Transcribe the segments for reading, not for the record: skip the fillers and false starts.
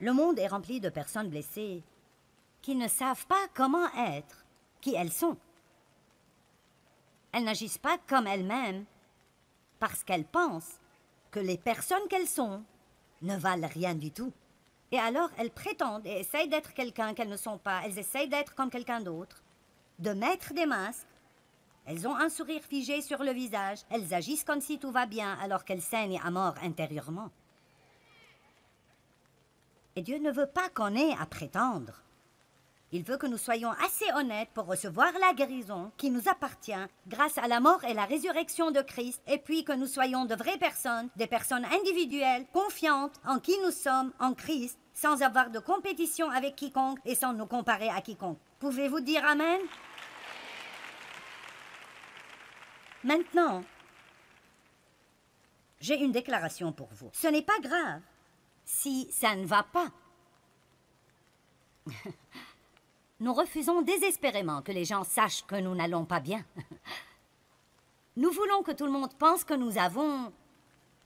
Le monde est rempli de personnes blessées qui ne savent pas comment être qui elles sont. Elles n'agissent pas comme elles-mêmes parce qu'elles pensent que les personnes qu'elles sont ne valent rien du tout. Et alors, elles prétendent et essayent d'être quelqu'un qu'elles ne sont pas. Elles essayent d'être comme quelqu'un d'autre, de mettre des masques. Elles ont un sourire figé sur le visage. Elles agissent comme si tout va bien alors qu'elles saignent à mort intérieurement. Et Dieu ne veut pas qu'on ait à prétendre. Il veut que nous soyons assez honnêtes pour recevoir la guérison qui nous appartient grâce à la mort et la résurrection de Christ, et puis que nous soyons de vraies personnes, des personnes individuelles, confiantes en qui nous sommes en Christ, sans avoir de compétition avec quiconque et sans nous comparer à quiconque. Pouvez-vous dire Amen? Maintenant, j'ai une déclaration pour vous. Ce n'est pas grave si ça ne va pas. Nous refusons désespérément que les gens sachent que nous n'allons pas bien. Nous voulons que tout le monde pense que nous avons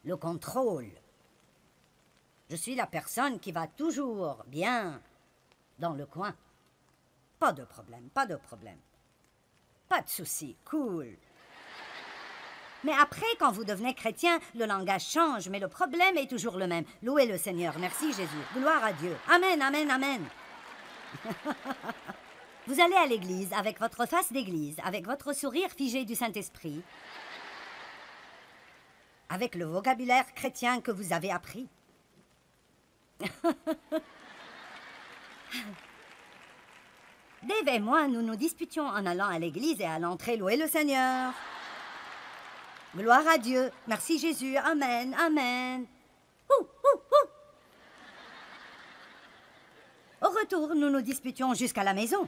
le contrôle. Je suis la personne qui va toujours bien dans le coin. Pas de problème, pas de problème. Pas de souci, cool. Mais après, quand vous devenez chrétien, le langage change, mais le problème est toujours le même. Louez le Seigneur, merci Jésus, gloire à Dieu. Amen, amen, amen. Vous allez à l'église avec votre face d'église, avec votre sourire figé du Saint-Esprit, avec le vocabulaire chrétien que vous avez appris. Dave et moi, nous nous disputions en allant à l'église et à l'entrée louer le Seigneur. Gloire à Dieu, merci Jésus, amen, amen. Au retour, nous nous disputions jusqu'à la maison.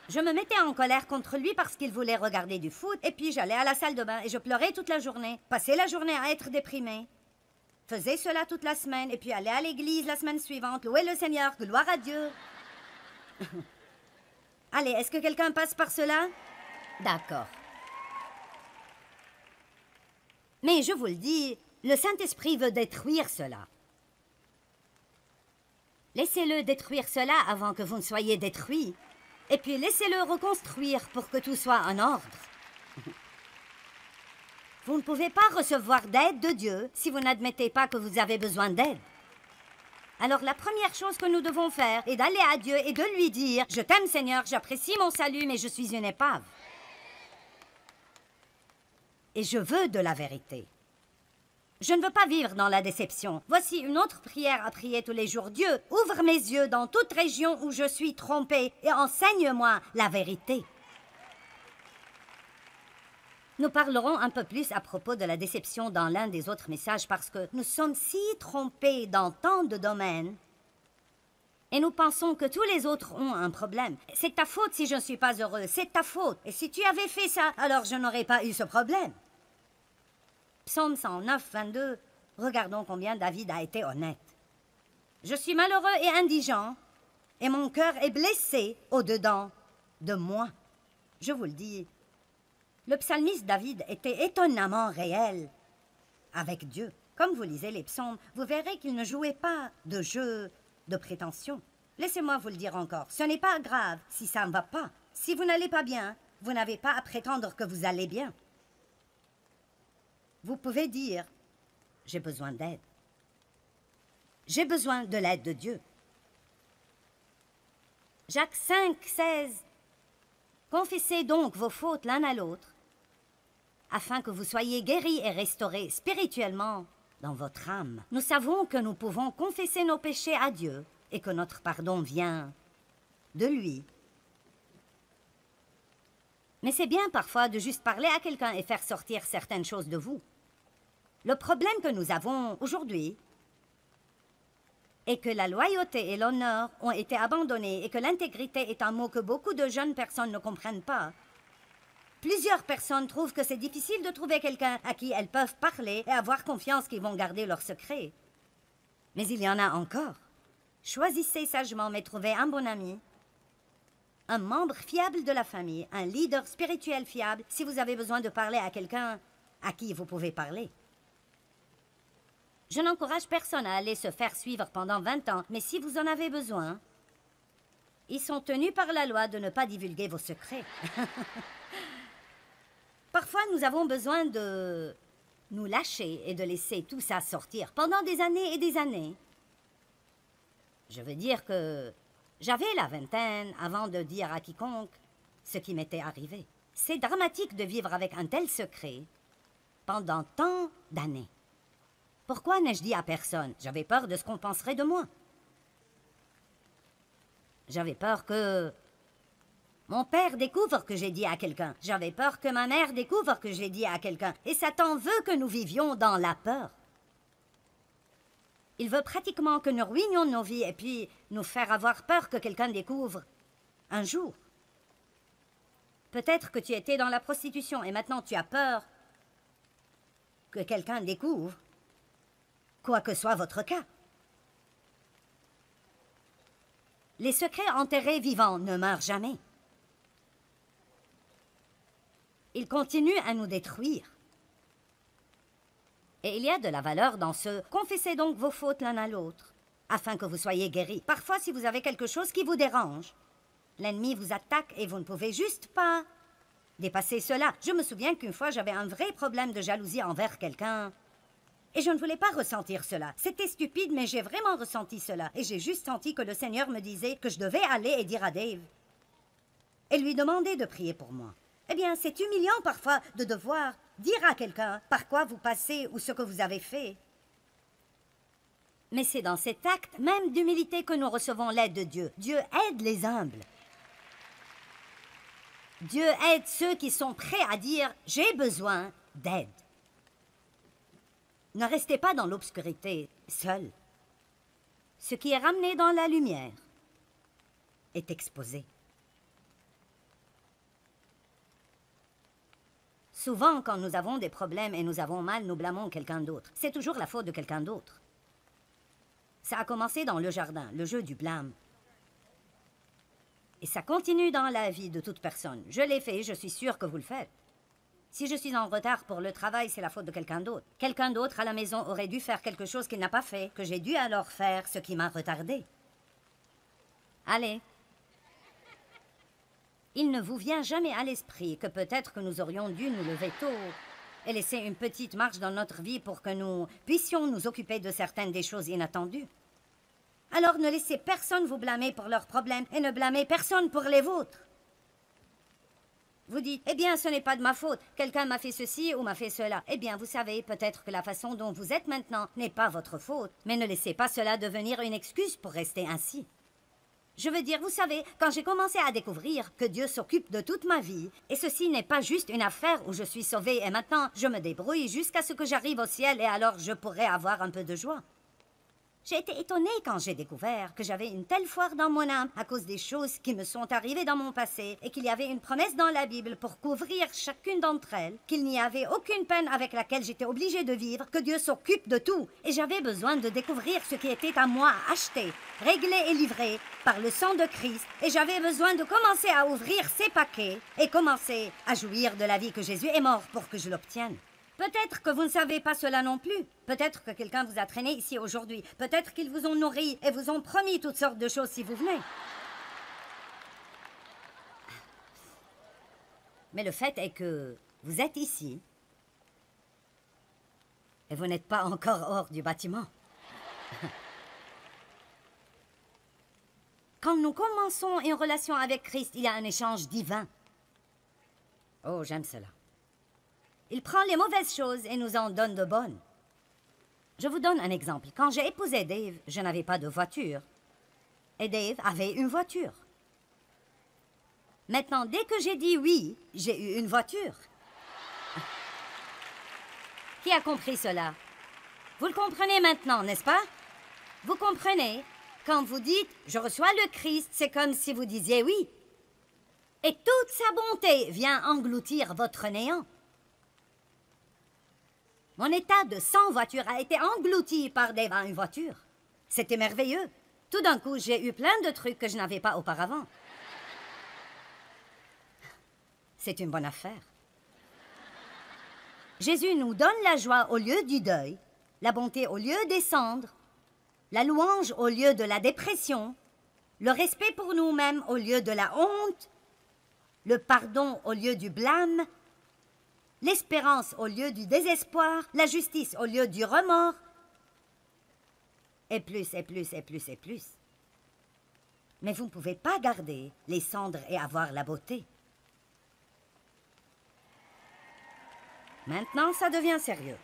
Je me mettais en colère contre lui parce qu'il voulait regarder du foot, et puis j'allais à la salle de bain et je pleurais toute la journée. Passais la journée à être déprimée. Faisais cela toute la semaine, et puis allais à l'église la semaine suivante, louer le Seigneur, gloire à Dieu. Allez, est-ce que quelqu'un passe par cela? D'accord. Mais je vous le dis, le Saint-Esprit veut détruire cela. Laissez-le détruire cela avant que vous ne soyez détruits. Et puis laissez-le reconstruire pour que tout soit en ordre. Vous ne pouvez pas recevoir d'aide de Dieu si vous n'admettez pas que vous avez besoin d'aide. Alors la première chose que nous devons faire est d'aller à Dieu et de lui dire « Je t'aime Seigneur, j'apprécie mon salut, mais je suis une épave. Et je veux de la vérité. Je ne veux pas vivre dans la déception. Voici une autre prière à prier tous les jours. Dieu, ouvre mes yeux dans toute région où je suis trompée et enseigne-moi la vérité. » Nous parlerons un peu plus à propos de la déception dans l'un des autres messages parce que nous sommes si trompés dans tant de domaines et nous pensons que tous les autres ont un problème. C'est ta faute si je ne suis pas heureux, c'est ta faute. Et si tu avais fait ça, alors je n'aurais pas eu ce problème. Psaume 109, 22, regardons combien David a été honnête. Je suis malheureux et indigent, et mon cœur est blessé au-dedans de moi. Je vous le dis, le psalmiste David était étonnamment réel avec Dieu. Comme vous lisez les psaumes, vous verrez qu'il ne jouait pas de jeu de prétention. Laissez-moi vous le dire encore, ce n'est pas grave si ça ne va pas. Si vous n'allez pas bien, vous n'avez pas à prétendre que vous allez bien. Vous pouvez dire, j'ai besoin d'aide. J'ai besoin de l'aide de Dieu. Jacques 5, 16. Confessez donc vos fautes l'un à l'autre, afin que vous soyez guéris et restaurés spirituellement dans votre âme. Nous savons que nous pouvons confesser nos péchés à Dieu et que notre pardon vient de lui. Mais c'est bien parfois de juste parler à quelqu'un et faire sortir certaines choses de vous. Le problème que nous avons aujourd'hui est que la loyauté et l'honneur ont été abandonnés et que l'intégrité est un mot que beaucoup de jeunes personnes ne comprennent pas. Plusieurs personnes trouvent que c'est difficile de trouver quelqu'un à qui elles peuvent parler et avoir confiance qu'ils vont garder leur secret. Mais il y en a encore. Choisissez sagement, mais trouvez un bon ami, un membre fiable de la famille, un leader spirituel fiable, si vous avez besoin de parler à quelqu'un à qui vous pouvez parler. Je n'encourage personne à aller se faire suivre pendant 20 ans, mais si vous en avez besoin, ils sont tenus par la loi de ne pas divulguer vos secrets. Parfois, nous avons besoin de nous lâcher et de laisser tout ça sortir pendant des années et des années. Je veux dire que j'avais la vingtaine avant de dire à quiconque ce qui m'était arrivé. C'est dramatique de vivre avec un tel secret pendant tant d'années. Pourquoi n'ai-je dit à personne? J'avais peur de ce qu'on penserait de moi. J'avais peur que mon père découvre que j'ai dit à quelqu'un. J'avais peur que ma mère découvre que j'ai dit à quelqu'un. Et Satan veut que nous vivions dans la peur. Il veut pratiquement que nous ruinions nos vies et puis nous faire avoir peur que quelqu'un découvre un jour. Peut-être que tu étais dans la prostitution et maintenant tu as peur que quelqu'un découvre, quoi que soit votre cas. Les secrets enterrés vivants ne meurent jamais. Ils continuent à nous détruire. Et il y a de la valeur dans ce « confessez donc vos fautes l'un à l'autre » afin que vous soyez guéris. Parfois, si vous avez quelque chose qui vous dérange, l'ennemi vous attaque et vous ne pouvez juste pas dépasser cela. Je me souviens qu'une fois, j'avais un vrai problème de jalousie envers quelqu'un et je ne voulais pas ressentir cela. C'était stupide, mais j'ai vraiment ressenti cela. Et j'ai juste senti que le Seigneur me disait que je devais aller et dire à Dave et lui demander de prier pour moi. Eh bien, c'est humiliant parfois de devoir dire à quelqu'un par quoi vous passez ou ce que vous avez fait. Mais c'est dans cet acte même d'humilité que nous recevons l'aide de Dieu. Dieu aide les humbles. Dieu aide ceux qui sont prêts à dire « j'ai besoin d'aide ». Ne restez pas dans l'obscurité, seul. Ce qui est ramené dans la lumière est exposé. Souvent, quand nous avons des problèmes et nous avons mal, nous blâmons quelqu'un d'autre. C'est toujours la faute de quelqu'un d'autre. Ça a commencé dans le jardin, le jeu du blâme. Et ça continue dans la vie de toute personne. Je l'ai fait, je suis sûre que vous le faites. Si je suis en retard pour le travail, c'est la faute de quelqu'un d'autre. Quelqu'un d'autre à la maison aurait dû faire quelque chose qu'il n'a pas fait, que j'ai dû alors faire, ce qui m'a retardé. Allez. Il ne vous vient jamais à l'esprit que peut-être que nous aurions dû nous lever tôt et laisser une petite marche dans notre vie pour que nous puissions nous occuper de certaines des choses inattendues. Alors ne laissez personne vous blâmer pour leurs problèmes et ne blâmez personne pour les vôtres. Vous dites, eh bien, ce n'est pas de ma faute, quelqu'un m'a fait ceci ou m'a fait cela. Eh bien, vous savez, peut-être que la façon dont vous êtes maintenant n'est pas votre faute, mais ne laissez pas cela devenir une excuse pour rester ainsi. Je veux dire, vous savez, quand j'ai commencé à découvrir que Dieu s'occupe de toute ma vie, et ceci n'est pas juste une affaire où je suis sauvée et maintenant je me débrouille jusqu'à ce que j'arrive au ciel et alors je pourrai avoir un peu de joie. J'ai été étonnée quand j'ai découvert que j'avais une telle foi dans mon âme à cause des choses qui me sont arrivées dans mon passé et qu'il y avait une promesse dans la Bible pour couvrir chacune d'entre elles, qu'il n'y avait aucune peine avec laquelle j'étais obligée de vivre, que Dieu s'occupe de tout. Et j'avais besoin de découvrir ce qui était à moi à acheter, réglé et livré par le sang de Christ. Et j'avais besoin de commencer à ouvrir ces paquets et commencer à jouir de la vie que Jésus est mort pour que je l'obtienne. Peut-être que vous ne savez pas cela non plus. Peut-être que quelqu'un vous a traîné ici aujourd'hui. Peut-être qu'ils vous ont nourri et vous ont promis toutes sortes de choses si vous venez. Mais le fait est que vous êtes ici et vous n'êtes pas encore hors du bâtiment. Quand nous commençons une relation avec Christ, il y a un échange divin. Oh, j'aime cela. Il prend les mauvaises choses et nous en donne de bonnes. Je vous donne un exemple. Quand j'ai épousé Dave, je n'avais pas de voiture. Et Dave avait une voiture. Maintenant, dès que j'ai dit oui, j'ai eu une voiture. Qui a compris cela? Vous le comprenez maintenant, n'est-ce pas? Vous comprenez? Quand vous dites « je reçois le Christ », c'est comme si vous disiez oui. Et toute sa bonté vient engloutir votre néant. Mon état de sans voiture a été englouti par une voiture. C'était merveilleux. Tout d'un coup, j'ai eu plein de trucs que je n'avais pas auparavant. C'est une bonne affaire. Jésus nous donne la joie au lieu du deuil, la bonté au lieu des cendres, la louange au lieu de la dépression, le respect pour nous-mêmes au lieu de la honte, le pardon au lieu du blâme, l'espérance au lieu du désespoir, la justice au lieu du remords, et plus, et plus, et plus, et plus. Mais vous ne pouvez pas garder les cendres et avoir la beauté. Maintenant, ça devient sérieux.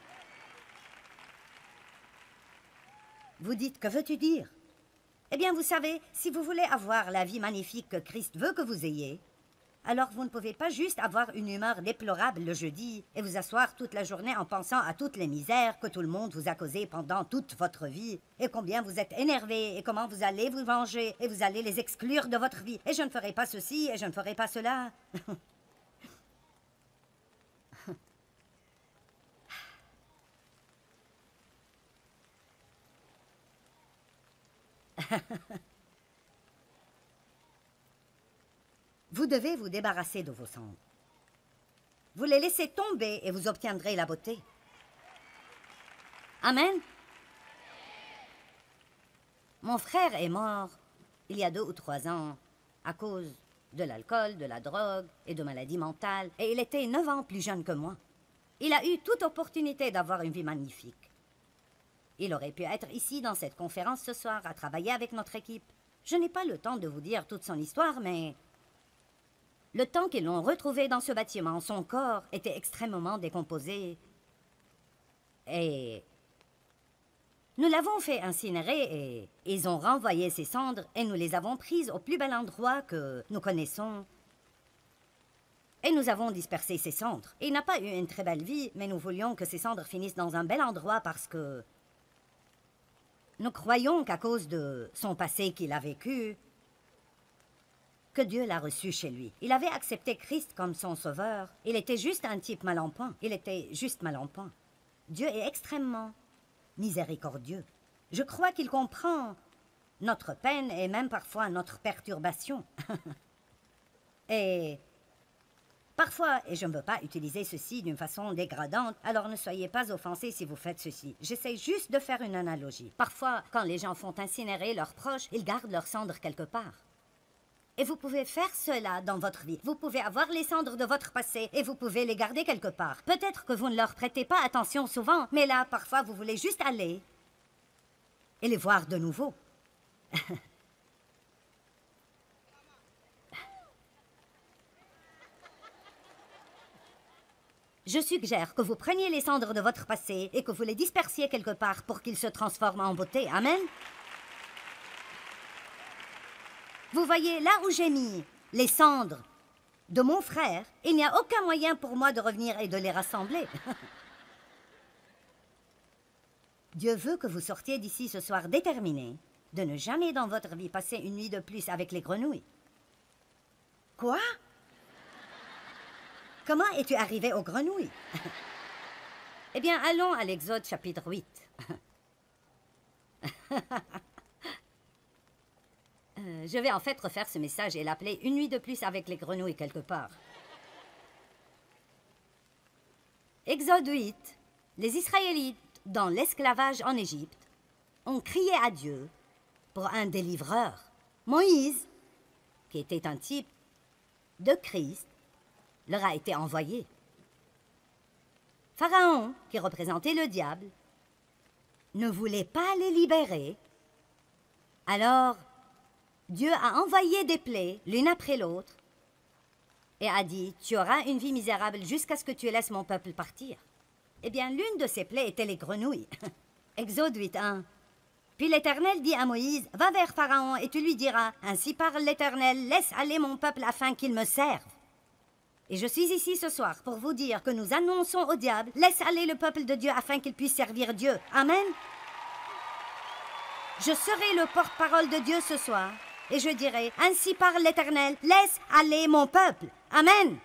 Vous dites, que veux-tu dire? Eh bien, vous savez, si vous voulez avoir la vie magnifique que Christ veut que vous ayez, alors vous ne pouvez pas juste avoir une humeur déplorable le jeudi et vous asseoir toute la journée en pensant à toutes les misères que tout le monde vous a causées pendant toute votre vie et combien vous êtes énervé et comment vous allez vous venger et vous allez les exclure de votre vie. Et je ne ferai pas ceci et je ne ferai pas cela. Vous devez vous débarrasser de vos cendres. Vous les laissez tomber et vous obtiendrez la beauté. Amen. Mon frère est mort il y a 2 ou 3 ans à cause de l'alcool, de la drogue et de maladies mentales. Et il était 9 ans plus jeune que moi. Il a eu toute opportunité d'avoir une vie magnifique. Il aurait pu être ici dans cette conférence ce soir à travailler avec notre équipe. Je n'ai pas le temps de vous dire toute son histoire, mais le temps qu'ils l'ont retrouvé dans ce bâtiment, son corps était extrêmement décomposé. Et nous l'avons fait incinérer et ils ont renvoyé ses cendres et nous les avons prises au plus bel endroit que nous connaissons. Et nous avons dispersé ses cendres. Il n'a pas eu une très belle vie, mais nous voulions que ses cendres finissent dans un bel endroit parce que nous croyons qu'à cause de son passé qu'il a vécu, que Dieu l'a reçu chez lui. Il avait accepté Christ comme son sauveur. Il était juste un type mal en point. Il était juste mal en point. Dieu est extrêmement miséricordieux. Je crois qu'il comprend notre peine et même parfois notre perturbation. Et parfois, et je ne veux pas utiliser ceci d'une façon dégradante, alors ne soyez pas offensés si vous faites ceci. J'essaie juste de faire une analogie. Parfois, quand les gens font incinérer leurs proches, ils gardent leurs cendres quelque part. Et vous pouvez faire cela dans votre vie. Vous pouvez avoir les cendres de votre passé et vous pouvez les garder quelque part. Peut-être que vous ne leur prêtez pas attention souvent, mais là, parfois, vous voulez juste aller et les voir de nouveau. Je suggère que vous preniez les cendres de votre passé et que vous les dispersiez quelque part pour qu'ils se transforment en beauté. Amen. Vous voyez, là où j'ai mis les cendres de mon frère, il n'y a aucun moyen pour moi de revenir et de les rassembler. Dieu veut que vous sortiez d'ici ce soir déterminé de ne jamais dans votre vie passer une nuit de plus avec les grenouilles. Quoi? Comment es-tu arrivé aux grenouilles? Eh bien, allons à l'Exode chapitre 8. Je vais en fait refaire ce message et l'appeler « Une nuit de plus avec les grenouilles quelque part ». Exode 8. Les Israélites, dans l'esclavage en Égypte, ont crié à Dieu pour un délivreur. Moïse, qui était un type de Christ, leur a été envoyé. Pharaon, qui représentait le diable, ne voulait pas les libérer. Alors, Dieu a envoyé des plaies, l'une après l'autre, et a dit, « Tu auras une vie misérable jusqu'à ce que tu laisses mon peuple partir. » Eh bien, l'une de ces plaies était les grenouilles. Exode 8:1. Puis l'Éternel dit à Moïse, « Va vers Pharaon et tu lui diras, « Ainsi parle l'Éternel, laisse aller mon peuple afin qu'il me serve. » Et je suis ici ce soir pour vous dire que nous annonçons au diable, « Laisse aller le peuple de Dieu afin qu'il puisse servir Dieu. » Amen. Je serai le porte-parole de Dieu ce soir. Et je dirai, ainsi parle l'Éternel, laisse aller mon peuple. Amen.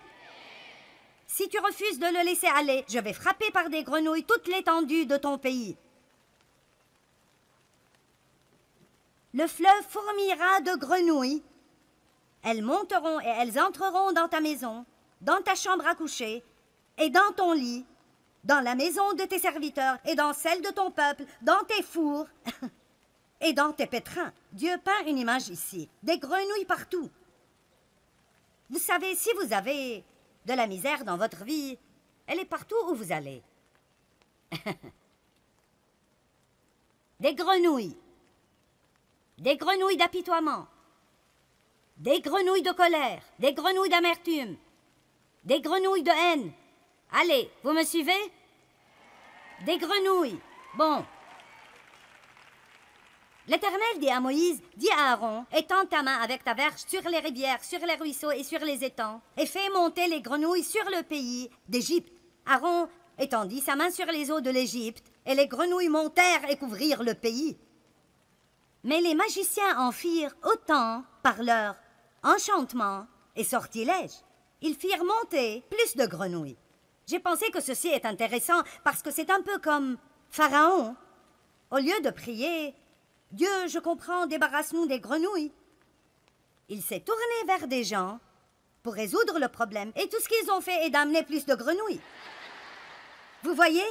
Si tu refuses de le laisser aller, je vais frapper par des grenouilles toute l'étendue de ton pays. Le fleuve fourmillera de grenouilles. Elles monteront et elles entreront dans ta maison, dans ta chambre à coucher et dans ton lit, dans la maison de tes serviteurs et dans celle de ton peuple, dans tes fours et dans tes pétrins. Dieu peint une image ici, des grenouilles partout. Vous savez, si vous avez de la misère dans votre vie, elle est partout où vous allez. Des grenouilles d'apitoiement, des grenouilles de colère, des grenouilles d'amertume, des grenouilles de haine. Allez, vous me suivez? Des grenouilles. Bon. L'Éternel dit à Moïse, dis à Aaron, étends ta main avec ta verge sur les rivières, sur les ruisseaux et sur les étangs, et fais monter les grenouilles sur le pays d'Égypte. Aaron étendit sa main sur les eaux de l'Égypte, et les grenouilles montèrent et couvrirent le pays. Mais les magiciens en firent autant par leur enchantement et sortilège. Ils firent monter plus de grenouilles. J'ai pensé que ceci est intéressant parce que c'est un peu comme Pharaon. Au lieu de prier, Dieu, je comprends, débarrasse-nous des grenouilles. Il s'est tourné vers des gens pour résoudre le problème et tout ce qu'ils ont fait est d'amener plus de grenouilles. Vous voyez?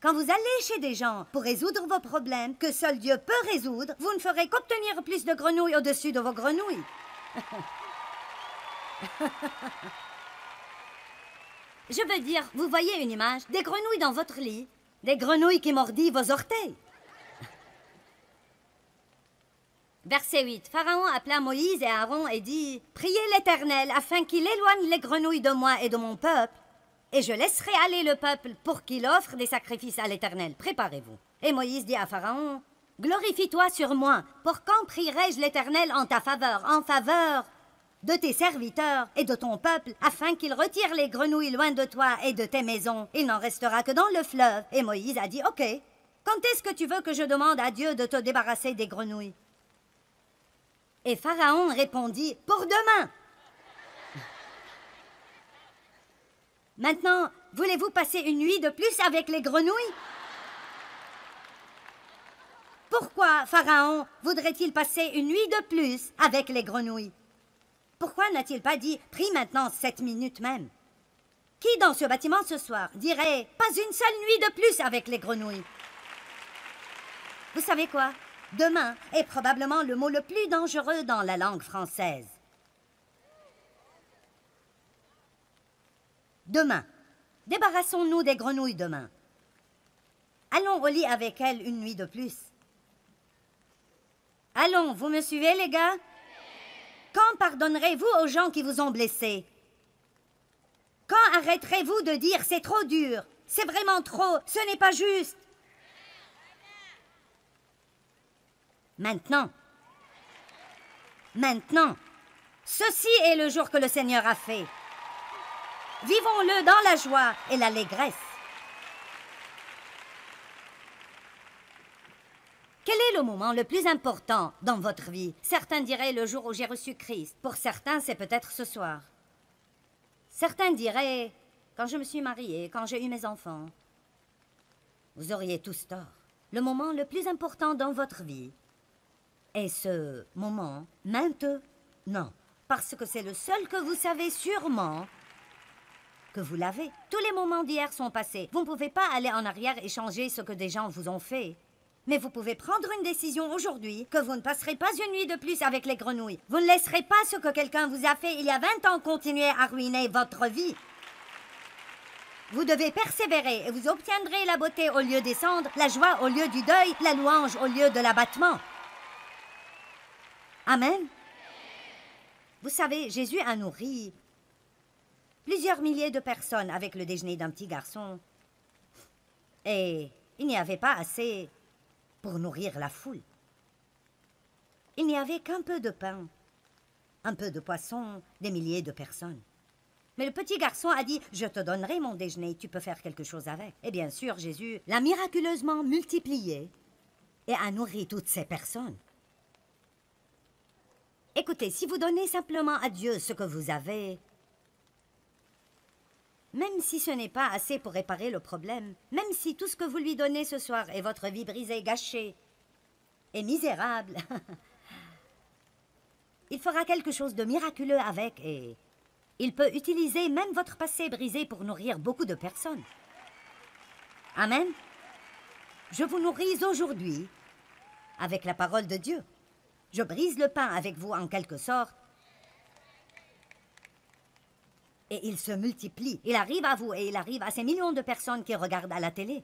Quand vous allez chez des gens pour résoudre vos problèmes que seul Dieu peut résoudre, vous ne ferez qu'obtenir plus de grenouilles au-dessus de vos grenouilles. Je veux dire, vous voyez une image, des grenouilles dans votre lit, des grenouilles qui mordillent vos orteils. Verset 8. Pharaon appela Moïse et Aaron et dit, « Priez l'Éternel afin qu'il éloigne les grenouilles de moi et de mon peuple, et je laisserai aller le peuple pour qu'il offre des sacrifices à l'Éternel. Préparez-vous. » Et Moïse dit à Pharaon, « Glorifie-toi sur moi. Pour quand prierai-je l'Éternel en ta faveur, en faveur de tes serviteurs et de ton peuple, afin qu'il retire les grenouilles loin de toi et de tes maisons? Il n'en restera que dans le fleuve. » Et Moïse a dit, « Ok, quand est-ce que tu veux que je demande à Dieu de te débarrasser des grenouilles? » Et Pharaon répondit, « Pour demain. » Maintenant, voulez-vous passer une nuit de plus avec les grenouilles? Pourquoi Pharaon voudrait-il passer une nuit de plus avec les grenouilles? Pourquoi n'a-t-il pas dit « Prie maintenant 7 minutes même » Qui dans ce bâtiment ce soir dirait « Pas une seule nuit de plus avec les grenouilles » Vous savez quoi? Demain est probablement le mot le plus dangereux dans la langue française. Demain. Débarrassons-nous des grenouilles demain. Allons au lit avec elles une nuit de plus. Allons, vous me suivez les gars? Quand pardonnerez-vous aux gens qui vous ont blessés? Quand arrêterez-vous de dire c'est trop dur, c'est vraiment trop, ce n'est pas juste? Maintenant. Maintenant. Ceci est le jour que le Seigneur a fait. Vivons-le dans la joie et l'allégresse. Quel est le moment le plus important dans votre vie? Certains diraient le jour où j'ai reçu Christ. Pour certains, c'est peut-être ce soir. Certains diraient quand je me suis mariée, quand j'ai eu mes enfants. Vous auriez tous tort. Le moment le plus important dans votre vie est ce moment maintenant. Parce que c'est le seul que vous savez sûrement que vous l'avez. Tous les moments d'hier sont passés. Vous ne pouvez pas aller en arrière et changer ce que des gens vous ont fait. Mais vous pouvez prendre une décision aujourd'hui que vous ne passerez pas une nuit de plus avec les grenouilles. Vous ne laisserez pas ce que quelqu'un vous a fait il y a 20 ans continuer à ruiner votre vie. Vous devez persévérer et vous obtiendrez la beauté au lieu des cendres, la joie au lieu du deuil, la louange au lieu de l'abattement. Amen. Vous savez, Jésus a nourri plusieurs milliers de personnes avec le déjeuner d'un petit garçon. Et il n'y avait pas assez pour nourrir la foule. Il n'y avait qu'un peu de pain, un peu de poisson, des milliers de personnes. Mais le petit garçon a dit « Je te donnerai mon déjeuner, tu peux faire quelque chose avec. » Et bien sûr, Jésus l'a miraculeusement multiplié et a nourri toutes ces personnes. Écoutez, si vous donnez simplement à Dieu ce que vous avez, même si ce n'est pas assez pour réparer le problème, même si tout ce que vous lui donnez ce soir est votre vie brisée, gâchée et misérable, il fera quelque chose de miraculeux avec et il peut utiliser même votre passé brisé pour nourrir beaucoup de personnes. Amen. Je vous nourris aujourd'hui avec la parole de Dieu. Je brise le pain avec vous en quelque sorte. Et il se multiplie. Il arrive à vous et il arrive à ces millions de personnes qui regardent à la télé.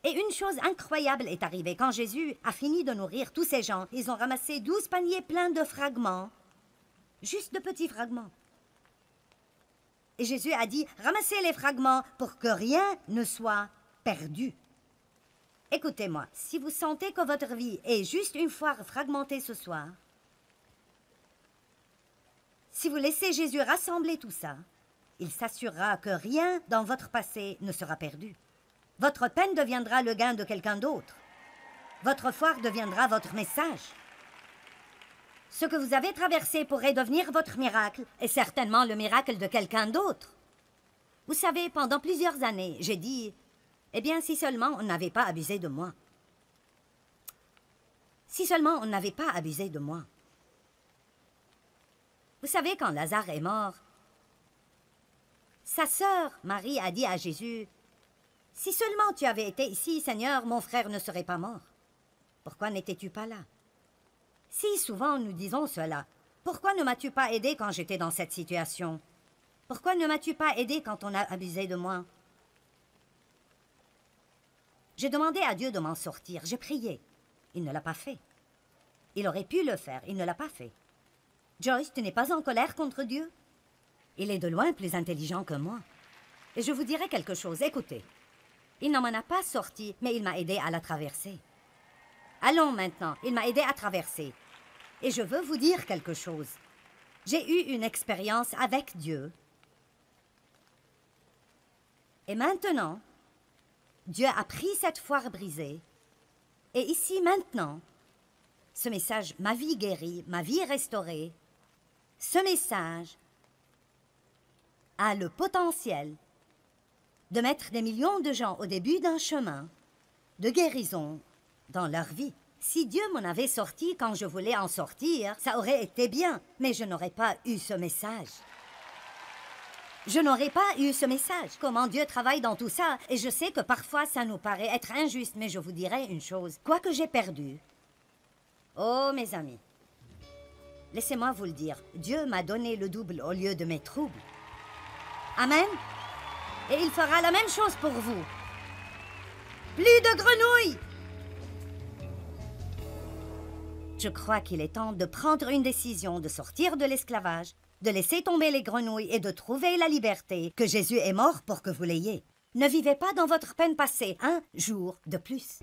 Et une chose incroyable est arrivée. Quand Jésus a fini de nourrir tous ces gens, ils ont ramassé 12 paniers pleins de fragments. Juste de petits fragments. Et Jésus a dit, ramassez les fragments pour que rien ne soit perdu. Écoutez-moi, si vous sentez que votre vie est juste une fois fragmentée ce soir, si vous laissez Jésus rassembler tout ça, il s'assurera que rien dans votre passé ne sera perdu. Votre peine deviendra le gain de quelqu'un d'autre. Votre foire deviendra votre message. Ce que vous avez traversé pourrait devenir votre miracle et certainement le miracle de quelqu'un d'autre. Vous savez, pendant plusieurs années, j'ai dit, eh bien, si seulement on n'avait pas abusé de moi. Si seulement on n'avait pas abusé de moi. Vous savez, quand Lazare est mort, sa sœur Marie a dit à Jésus, « Si seulement tu avais été ici, Seigneur, mon frère ne serait pas mort. Pourquoi n'étais-tu pas là? » Si souvent nous disons cela, « Pourquoi ne m'as-tu pas aidé quand j'étais dans cette situation? Pourquoi ne m'as-tu pas aidé quand on a abusé de moi? » J'ai demandé à Dieu de m'en sortir, j'ai prié. Il ne l'a pas fait. Il aurait pu le faire, il ne l'a pas fait. Joyce, tu n'es pas en colère contre Dieu? Il est de loin plus intelligent que moi. Et je vous dirai quelque chose, écoutez. Il ne m'en a pas sorti, mais il m'a aidé à la traverser. Allons maintenant, il m'a aidé à traverser. Et je veux vous dire quelque chose. J'ai eu une expérience avec Dieu. Et maintenant, Dieu a pris cette foire brisée. Et ici, maintenant, ce message, ma vie guérie, ma vie restaurée, ce message a le potentiel de mettre des millions de gens au début d'un chemin de guérison dans leur vie. Si Dieu m'en avait sorti quand je voulais en sortir, ça aurait été bien, mais je n'aurais pas eu ce message. Je n'aurais pas eu ce message. Comment Dieu travaille dans tout ça. Et je sais que parfois ça nous paraît être injuste, mais je vous dirai une chose. Quoi que j'ai perdu, oh mes amis, laissez-moi vous le dire, Dieu m'a donné le double au lieu de mes troubles. Amen. Et il fera la même chose pour vous. Plus de grenouilles! Je crois qu'il est temps de prendre une décision, de sortir de l'esclavage, de laisser tomber les grenouilles et de trouver la liberté que Jésus est mort pour que vous l'ayez. Ne vivez pas dans votre peine passée un jour de plus.